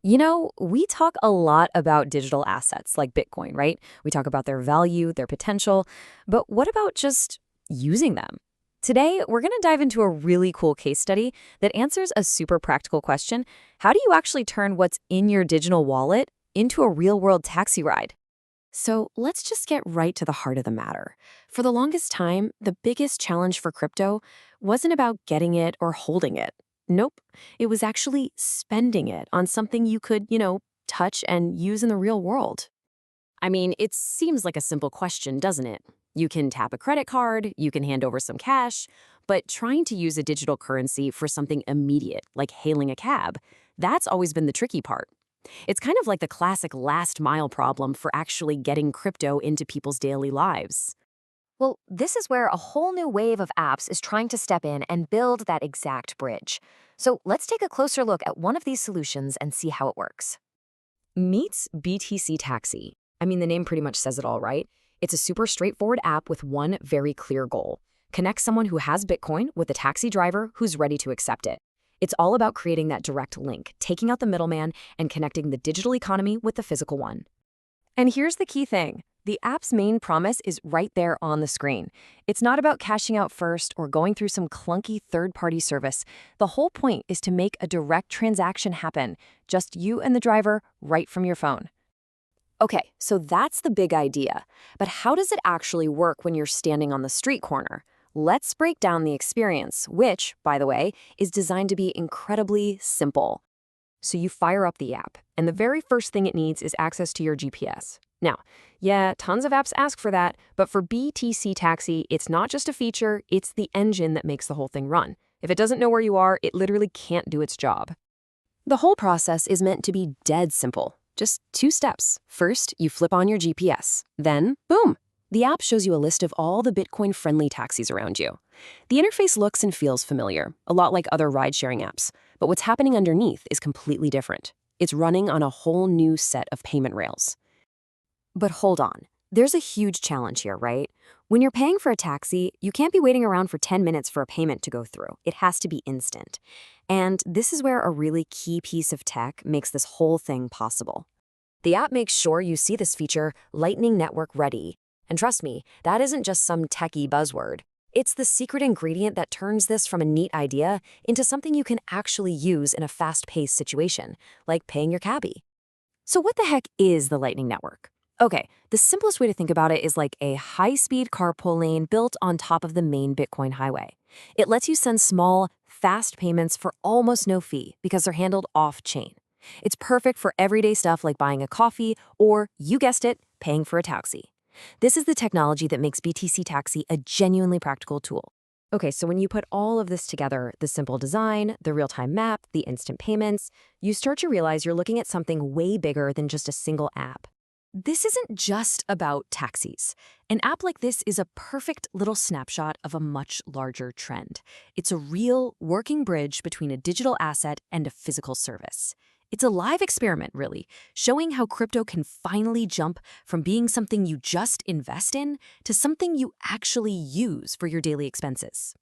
We talk a lot about digital assets like Bitcoin, right? We talk about their value, their potential, but what about just using them? Today, we're going to dive into a really cool case study that answers a super practical question. How do you actually turn what's in your digital wallet into a real-world taxi ride? So let's just get right to the heart of the matter. For the longest time, the biggest challenge for crypto wasn't about getting it or holding it. Nope. It was actually spending it on something you could, touch and use in the real world. I mean, it seems like a simple question, doesn't it? You can tap a credit card, you can hand over some cash, but trying to use a digital currency for something immediate, like hailing a cab, that's always been the tricky part. It's kind of like the classic last mile problem for actually getting crypto into people's daily lives. Well, this is where a whole new wave of apps is trying to step in and build that exact bridge. So let's take a closer look at one of these solutions and see how it works. Meets BTCTaxi. I mean, the name pretty much says it all, right? It's a super straightforward app with one very clear goal. Connect someone who has Bitcoin with a taxi driver who's ready to accept it. It's all about creating that direct link, taking out the middleman, and connecting the digital economy with the physical one. And here's the key thing. The app's main promise is right there on the screen. It's not about cashing out first or going through some clunky third-party service. The whole point is to make a direct transaction happen, just you and the driver right from your phone. Okay, so that's the big idea. But how does it actually work when you're standing on the street corner? Let's break down the experience, which, by the way, is designed to be incredibly simple. So you fire up the app, and the very first thing it needs is access to your GPS. Now, yeah, tons of apps ask for that, but for BTC Taxi, it's not just a feature, it's the engine that makes the whole thing run. If it doesn't know where you are, it literally can't do its job. The whole process is meant to be dead simple. Just two steps. First, you flip on your GPS. Then, boom! The app shows you a list of all the Bitcoin-friendly taxis around you. The interface looks and feels familiar, a lot like other ride-sharing apps. But what's happening underneath is completely different. It's running on a whole new set of payment rails. But hold on. There's a huge challenge here, right? When you're paying for a taxi, you can't be waiting around for 10 minutes for a payment to go through. It has to be instant. And this is where a really key piece of tech makes this whole thing possible. The app makes sure you see this feature, Lightning Network Ready. And trust me, that isn't just some techie buzzword. It's the secret ingredient that turns this from a neat idea into something you can actually use in a fast-paced situation, like paying your cabbie. So what the heck is the Lightning Network? Okay, the simplest way to think about it is like a high-speed carpool lane built on top of the main Bitcoin highway. It lets you send small, fast payments for almost no fee because they're handled off-chain. It's perfect for everyday stuff like buying a coffee or, you guessed it, paying for a taxi. This is the technology that makes BTCTaxi a genuinely practical tool. Okay, so when you put all of this together, the simple design, the real-time map, the instant payments, you start to realize you're looking at something way bigger than just a single app. This isn't just about taxis. An app like this is a perfect little snapshot of a much larger trend. It's a real, working bridge between a digital asset and a physical service. It's a live experiment, really, showing how crypto can finally jump from being something you just invest in to something you actually use for your daily expenses.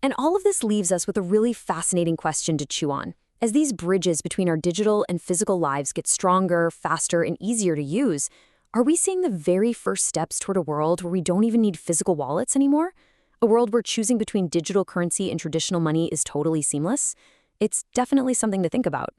And all of this leaves us with a really fascinating question to chew on. As these bridges between our digital and physical lives get stronger, faster, and easier to use, are we seeing the very first steps toward a world where we don't even need physical wallets anymore? A world where choosing between digital currency and traditional money is totally seamless? It's definitely something to think about.